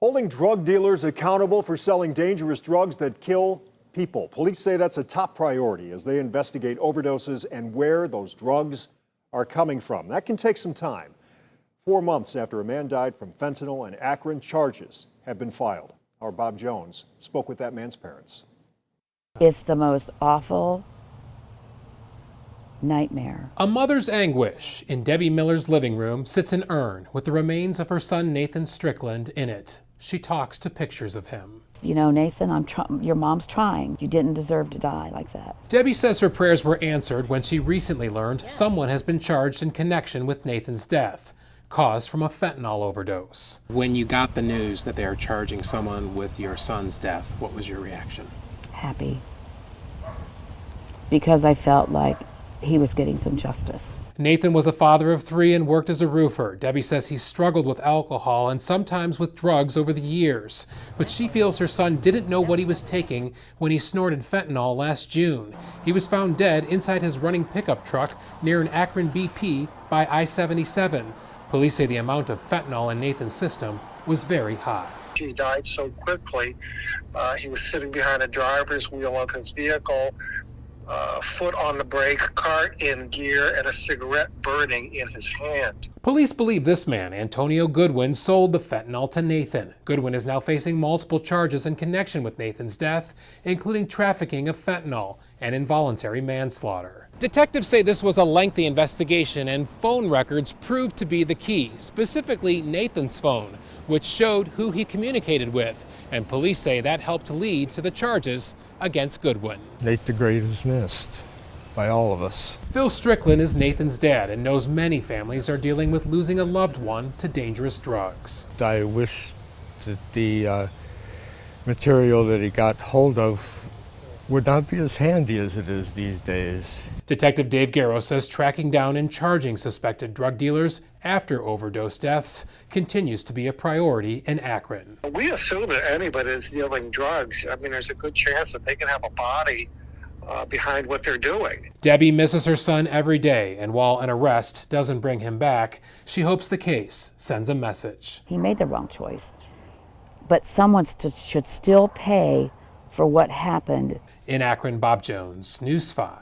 Holding drug dealers accountable for selling dangerous drugs that kill people. Police say that's a top priority as they investigate overdoses and where those drugs are coming from. That can take some time. 4 months after a man died from fentanyl in Akron, charges have been filed. Our Bob Jones spoke with that man's parents. It's the most awful nightmare. A mother's anguish. In Debbie Miller's living room sits an urn with the remains of her son Nathan Strickland in it. She talks to pictures of him. You know, Nathan, your mom's trying. You didn't deserve to die like that. Debbie says her prayers were answered when she recently learned someone has been charged in connection with Nathan's death, caused from a fentanyl overdose. When you got the news that they are charging someone with your son's death, what was your reaction? Happy. Because I felt like he was getting some justice. Nathan was a father of 3 and worked as a roofer. Debbie says he struggled with alcohol and sometimes with drugs over the years, but she feels her son didn't know what he was taking when he snorted fentanyl last June. He was found dead inside his running pickup truck near an Akron BP by I-77. Police say the amount of fentanyl in Nathan's system was very high. He died so quickly. He was sitting behind the driver's wheel of his vehicle, foot on the brake, cart in gear, and a cigarette burning in his hand. Police believe this man, Antonio Goodwin, sold the fentanyl to Nathan. Goodwin is now facing multiple charges in connection with Nathan's death, including trafficking of fentanyl and involuntary manslaughter. Detectives say this was a lengthy investigation and phone records proved to be the key, specifically Nathan's phone, which showed who he communicated with, and police say that helped lead to the charges against Goodwin. Nate the Great is missed by all of us. Phil Strickland is Nathan's dad and knows many families are dealing with losing a loved one to dangerous drugs. I wish that the material that he got hold of would not be as handy as it is these days. Detective Dave Garrow says tracking down and charging suspected drug dealers after overdose deaths continues to be a priority in Akron. We assume that anybody that's dealing drugs, I mean, there's a good chance that they can have a body behind what they're doing. Debbie misses her son every day, and while an arrest doesn't bring him back, she hopes the case sends a message. He made the wrong choice, but someone should still pay for what happened. In Akron, Bob Jones, News 5.